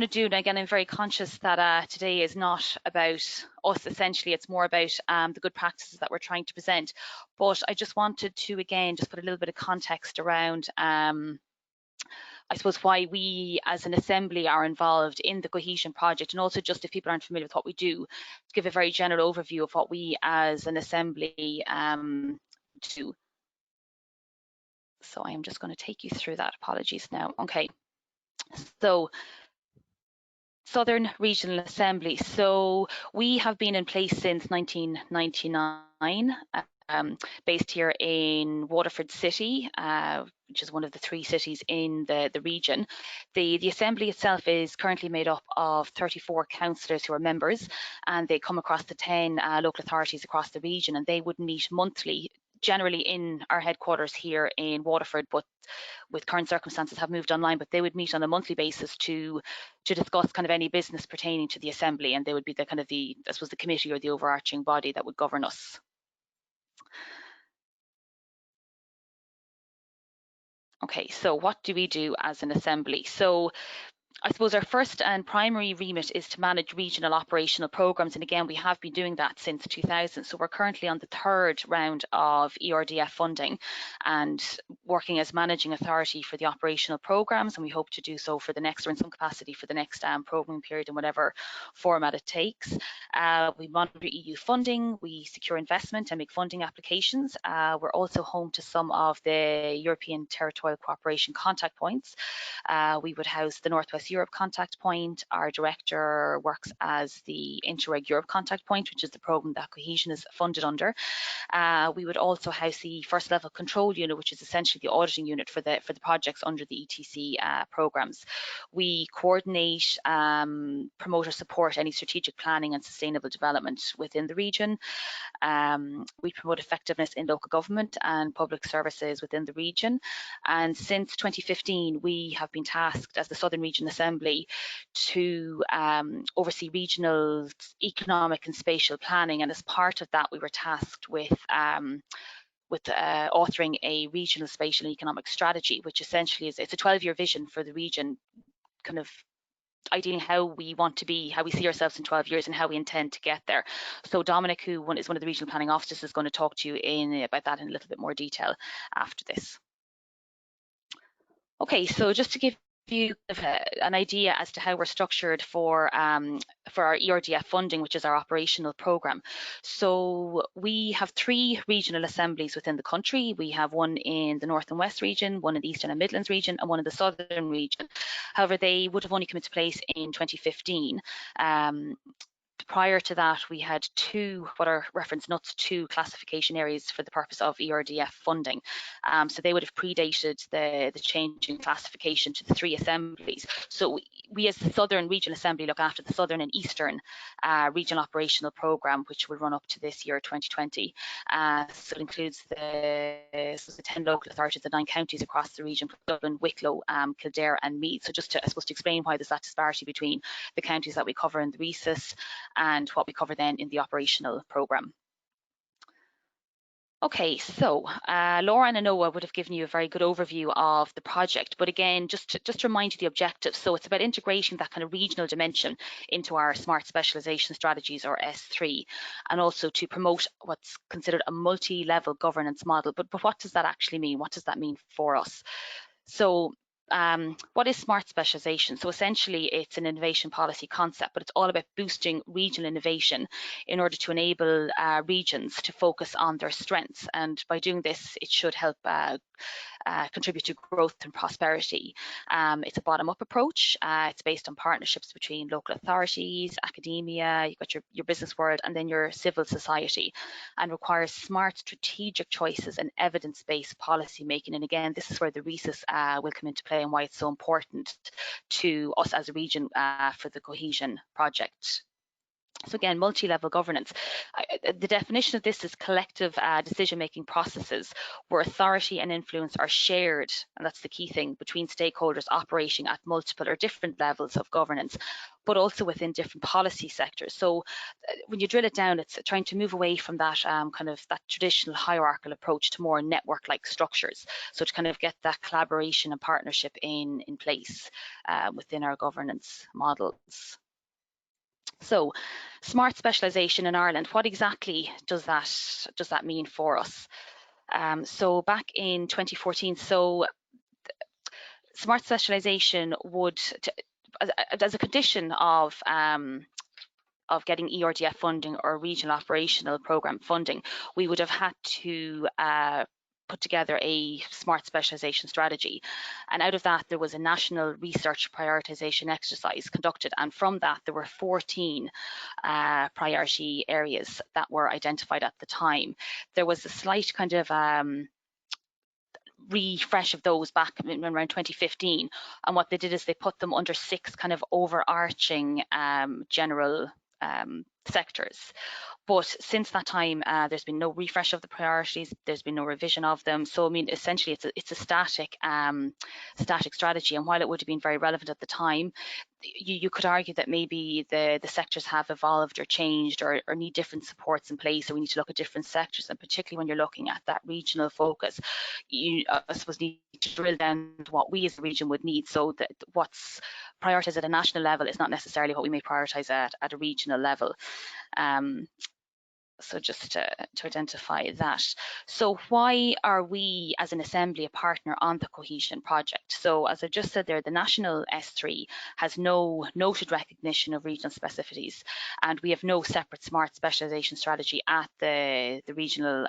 to do, and again, I'm very conscious that today is not about us. Essentially, it's more about the good practices that we're trying to present. But I just wanted to, again, just put a little bit of context around I suppose why we as an assembly are involved in the cohesion project, and also just if people aren't familiar with what we do, to give a very general overview of what we as an assembly do. So I'm just going to take you through that. Apologies now. Okay. So Southern Regional Assembly. So we have been in place since 1999. Based here in Waterford City, which is one of the 3 cities in the region. The Assembly itself is currently made up of 34 councillors who are members, and they come across the 10 local authorities across the region, and they would meet monthly, generally in our headquarters here in Waterford, but with current circumstances have moved online, but they would meet on a monthly basis to discuss kind of any business pertaining to the Assembly, and they would be the kind of I suppose the committee or the overarching body that would govern us. Okay, so what do we do as an assembly? So I suppose our first and primary remit is to manage regional operational programmes, and again we have been doing that since 2000. So we're currently on the 3rd round of ERDF funding and working as managing authority for the operational programmes, and we hope to do so for the next, or in some capacity for the next programming period in whatever format it takes. We monitor EU funding, we secure investment and make funding applications. We're also home to some of the European Territorial Cooperation contact points. We would house the Northwest Europe contact point. Our director works as the Interreg Europe contact point, which is the programme that Cohesion is funded under. We would also house the first level control unit, which is essentially the auditing unit for the projects under the ETC programmes. We coordinate, promote or support any strategic planning and sustainable development within the region. We promote effectiveness in local government and public services within the region. And since 2015, we have been tasked as the Southern Region Assembly to oversee regional economic and spatial planning. And as part of that, we were tasked with authoring a regional spatial and economic strategy, which essentially is, it's a 12-year vision for the region, kind of ideally how we want to be, how we see ourselves in 12 years and how we intend to get there. So Dominic, who is one of the regional planning officers, is going to talk to you about that in a little bit more detail after this. Okay, so just to give you an idea as to how we're structured for our ERDF funding, which is our operational programme. So we have 3 regional assemblies within the country. We have one in the North and West region, one in the Eastern and Midlands region, and one in the Southern region. However, they would have only come into place in 2015. Prior to that, we had 2, what are referenced NUTS 2 classification areas for the purpose of ERDF funding. So they would have predated the change in classification to the 3 assemblies. So we as the Southern Regional Assembly look after the Southern and Eastern Regional Operational Programme, which will run up to this year, 2020. So it includes the 10 local authorities, the 9 counties across the region, Dublin, Wicklow, Kildare and Meath. So just to, I suppose, to explain why there's that disparity between the counties that we cover in the RESIS and what we cover then in the operational programme. Okay, so Laura and Anoa would have given you a very good overview of the project, but again, just to remind you the objectives. So it's about integrating that kind of regional dimension into our smart specialisation strategies, or S3, and also to promote what's considered a multi-level governance model. But what does that actually mean? What does that mean for us? So what is smart specialisation? So essentially it's an innovation policy concept, but it's all about boosting regional innovation in order to enable regions to focus on their strengths. And by doing this, it should help contribute to growth and prosperity. It's a bottom-up approach. It's based on partnerships between local authorities, academia, you've got your business world, and then your civil society, and requires smart strategic choices and evidence-based policy making. And again, this is where the RESIS will come into play and why it's so important to us as a region for the cohesion project. So again, multi-level governance. The definition of this is collective decision-making processes where authority and influence are shared, and that's the key thing, between stakeholders operating at multiple or different levels of governance, but also within different policy sectors. So when you drill it down, it's trying to move away from that kind of that traditional hierarchical approach to more network-like structures. So to kind of get that collaboration and partnership in place within our governance models. So smart specialisation in Ireland, what exactly does that mean for us? So back in 2014, so smart specialisation would, as a condition of getting ERDF funding or regional operational programme funding, we would have had to put together a smart specialisation strategy. And out of that, there was a national research prioritisation exercise conducted. And from that, there were 14 priority areas that were identified at the time. There was a slight kind of refresh of those back in around 2015. And what they did is they put them under 6 kind of overarching general sectors. But since that time, there's been no refresh of the priorities. There's been no revision of them. So I mean, essentially, it's a static strategy. And while it would have been very relevant at the time, you could argue that maybe the sectors have evolved or changed or need different supports in place. So we need to look at different sectors, and particularly when you're looking at that regional focus, you I suppose need to drill down to what we as a region would need. So that what's prioritised at a national level is not necessarily what we may prioritise at a regional level. So just to identify that. So why are we as an Assembly a partner on the Cohesion project? So as I just said there, the national S3 has no noted recognition of regional specificities, and we have no separate smart specialisation strategy at the regional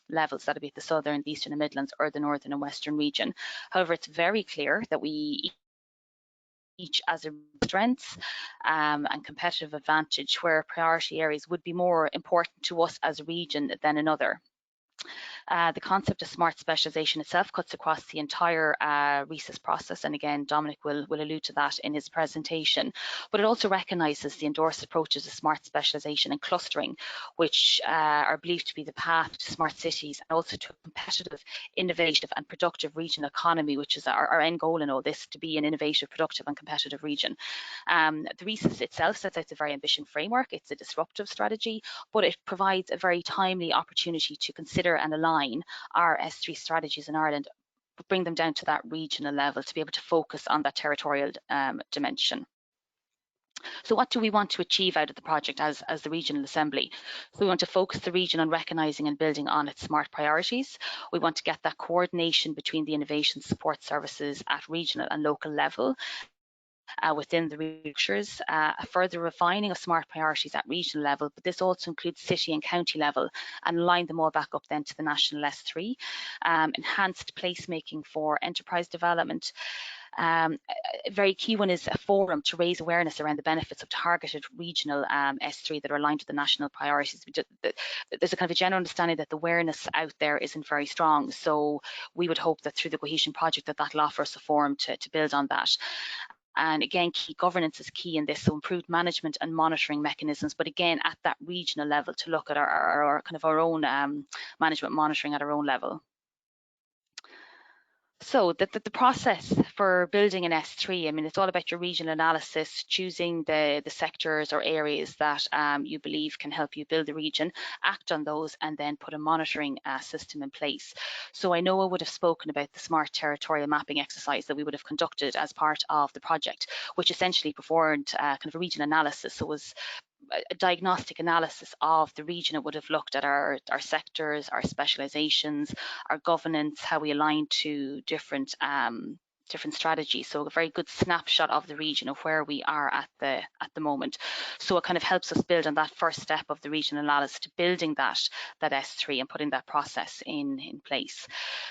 levels, that'll be at the Southern, the Eastern and Midlands, or the Northern and Western region. However, it's very clear that we each as a strengths and competitive advantage, where priority areas would be more important to us as a region than another. The concept of smart specialisation itself cuts across the entire RESIS process, and again, Dominic will allude to that in his presentation. But it also recognises the endorsed approaches of smart specialisation and clustering, which are believed to be the path to smart cities and also to a competitive, innovative and productive regional economy, which is our end goal in all this, to be an innovative, productive and competitive region. The RESIS itself sets out a very ambitious framework. It's a disruptive strategy, but it provides a very timely opportunity to consider and align our S3 strategies in Ireland, bring them down to that regional level to be able to focus on that territorial dimension. So what do we want to achieve out of the project as the Regional Assembly? So we want to focus the region on recognising and building on its smart priorities. We want to get that coordination between the innovation support services at regional and local level. Within the structures, a further refining of smart priorities at regional level, but this also includes city and county level, and line them all back up then to the national S3. Enhanced placemaking for enterprise development. A very key one is a forum to raise awareness around the benefits of targeted regional S3 that are aligned to the national priorities. There's a kind of a general understanding that the awareness out there isn't very strong, so we would hope that through the Cohesion project that'll offer us a forum to build on that. And again, key governance is key in this, so improved management and monitoring mechanisms, but again, at that regional level to look at our kind of our own management monitoring at our own level. So the process for building an S3, I mean, it's all about your regional analysis, choosing the sectors or areas that you believe can help you build the region, act on those, and then put a monitoring system in place. So I know I would have spoken about the smart territorial mapping exercise that we would have conducted as part of the project, which essentially performed kind of a regional analysis. So it was a diagnostic analysis of the region. It would have looked at our sectors, our specializations, our governance, how we align to different strategies. So a very good snapshot of the region of where we are at the moment. So it kind of helps us build on that first step of the regional analysis to building that S3 and putting that process in place.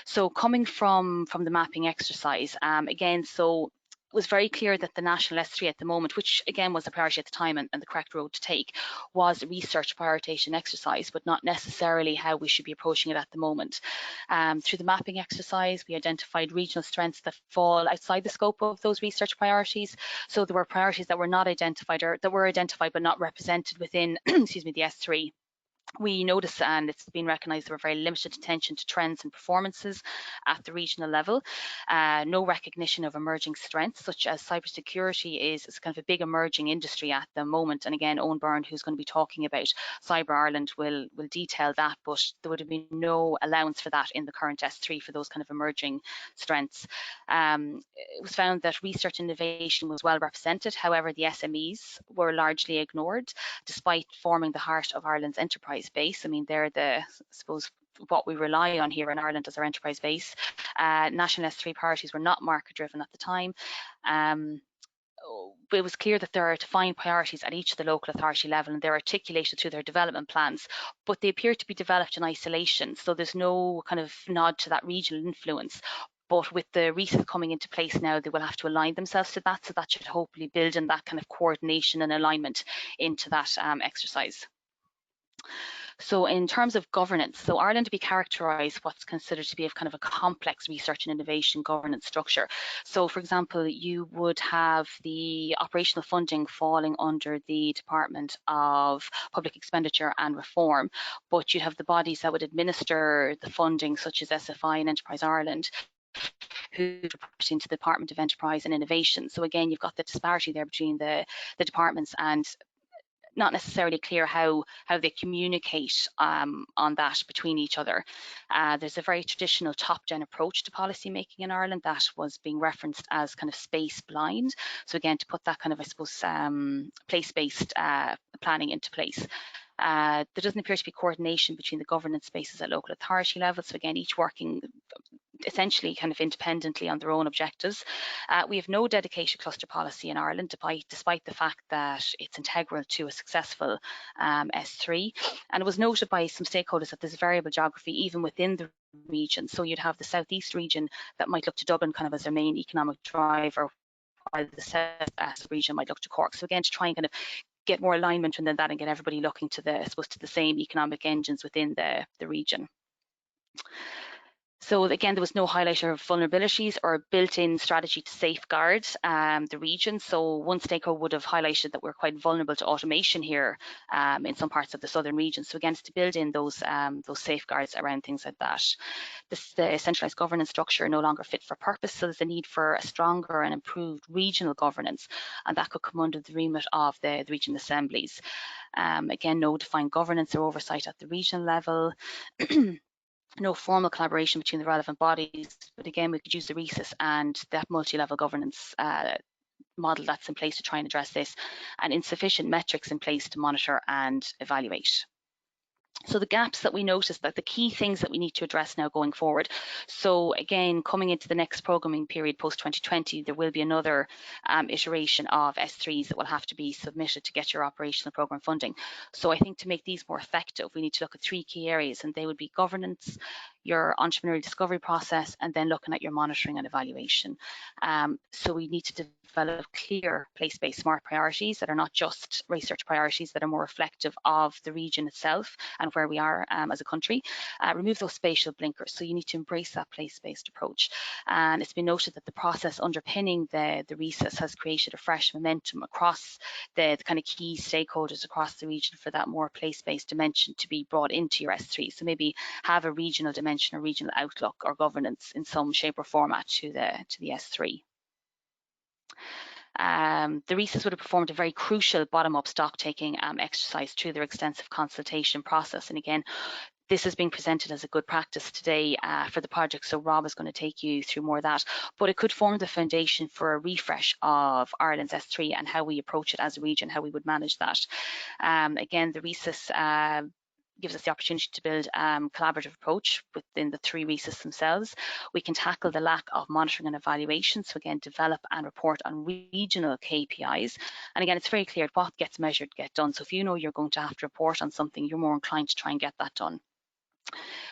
So coming from the mapping exercise, again, so was very clear that the national S3 at the moment, which again was a priority at the time and the correct road to take, was a research prioritization exercise, but not necessarily how we should be approaching it at the moment. Through the mapping exercise, we identified regional strengths that fall outside the scope of those research priorities. So there were priorities that were not identified, or that were identified but not represented within excuse me, the S3. We notice, and it's been recognised, there were very limited attention to trends and performances at the regional level. No recognition of emerging strengths, such as cybersecurity is kind of a big emerging industry at the moment. And again, Owen Byrne, who's going to be talking about Cyber Ireland, will detail that, but there would have been no allowance for that in the current S3 for those kind of emerging strengths. It was found that research innovation was well represented. However, the SMEs were largely ignored, despite forming the heart of Ireland's enterprise base. I mean, they're I suppose, what we rely on here in Ireland as our enterprise base. National S3 priorities were not market driven at the time. It was clear that there are defined priorities at each of the local authority level, and they're articulated through their development plans, but they appear to be developed in isolation. So there's no kind of nod to that regional influence. But with the RESET coming into place now, they will have to align themselves to that. So that should hopefully build in that kind of coordination and alignment into that exercise. So in terms of governance, so Ireland to be characterised what's considered to be a kind of a complex research and innovation governance structure. So for example, you would have the operational funding falling under the Department of Public Expenditure and Reform, but you'd have the bodies that would administer the funding, such as SFI and Enterprise Ireland, who report into the Department of Enterprise and Innovation. So again, you've got the disparity there between the departments, and not necessarily clear how they communicate on that between each other. There's a very traditional top-down approach to policy making in Ireland that was being referenced as kind of space blind. So again, to put that kind of, I suppose, place-based planning into place. There doesn't appear to be coordination between the governance spaces at local authority level. So again, each working essentially kind of independently on their own objectives. We have no dedicated cluster policy in Ireland, despite the fact that it's integral to a successful S3. And it was noted by some stakeholders that there's variable geography even within the region. So you'd have the southeast region that might look to Dublin kind of as their main economic driver, while the south region might look to Cork. So again, to try and kind of get more alignment within that and get everybody looking to the, I suppose, to the same economic engines within the region. So again, there was no highlighter of vulnerabilities or built-in strategy to safeguard the region. So one stakeholder would have highlighted that we're quite vulnerable to automation here in some parts of the southern region. So again, it's to build in those safeguards around things like that. The centralised governance structure no longer fit for purpose. So there's a need for a stronger and improved regional governance, and that could come under the remit of the regional assemblies. Again, no defined governance or oversight at the regional level. No formal collaboration between the relevant bodies, but again, we could use the RESET and that multi-level governance model that's in place to try and address this, and insufficient metrics in place to monitor and evaluate. So the gaps that we noticed, that the key things that we need to address now going forward. So again, coming into the next programming period post 2020, there will be another iteration of S3s that will have to be submitted to get your operational program funding. So I think to make these more effective, we need to look at 3 key areas, and they would be governance, your entrepreneurial discovery process, and then looking at your monitoring and evaluation. So we need to develop clear place-based smart priorities that are not just research priorities, that are more reflective of the region itself and where we are as a country. Remove those spatial blinkers. So you need to embrace that place-based approach. And it's been noted that the process underpinning the RESET has created a fresh momentum across the kind of key stakeholders across the region for that more place-based dimension to be brought into your S3. So maybe have a regional dimension or regional outlook or governance in some shape or format to the S3. The RESET would have performed a very crucial bottom-up stock-taking exercise through their extensive consultation process. And again, this is being presented as a good practice today for the project, so Rob is going to take you through more of that. But it could form the foundation for a refresh of Ireland's S3 and how we approach it as a region, how we would manage that. Again, the RESET gives us the opportunity to build a collaborative approach within the 3 RESETs themselves. We can tackle the lack of monitoring and evaluation. So again, develop and report on regional KPIs. And again, it's very clear what gets measured, get done. So if you know you're going to have to report on something, you're more inclined to try and get that done.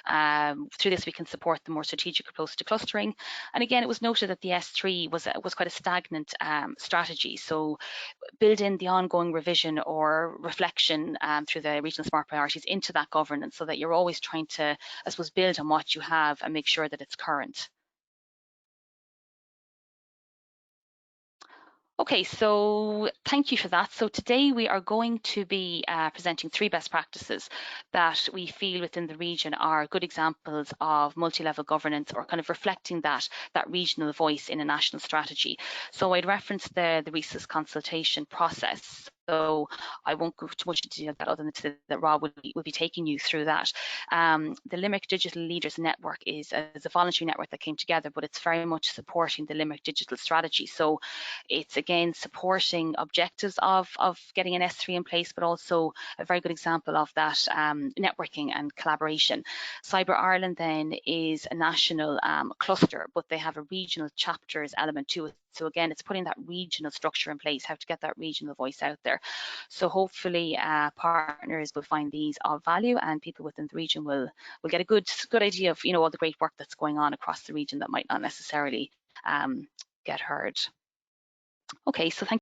Through this, we can support the more strategic approach to clustering. And again, it was noted that the S3 was quite a stagnant strategy. So build in the ongoing revision or reflection through the regional smart priorities into that governance, so that you're always trying to, I suppose, build on what you have and make sure that it's current. Okay, so thank you for that. So today we are going to be presenting 3 best practices that we feel within the region are good examples of multi-level governance, or kind of reflecting that regional voice in a national strategy. So I'd reference the recent consultation process. So I won't go too much into that, other than to say that Rob will be taking you through that. The Limerick Digital Leaders Network is a voluntary network that came together, but it's very much supporting the Limerick digital strategy. So it's again supporting objectives of getting an S3 in place, but also a very good example of that networking and collaboration. Cyber Ireland then is a national cluster, but they have a regional chapters element to it. So again, it's putting that regional structure in place, how to get that regional voice out there. So hopefully partners will find these of value, and people within the region will get a good idea of all the great work that's going on across the region that might not necessarily get heard. Okay, so thank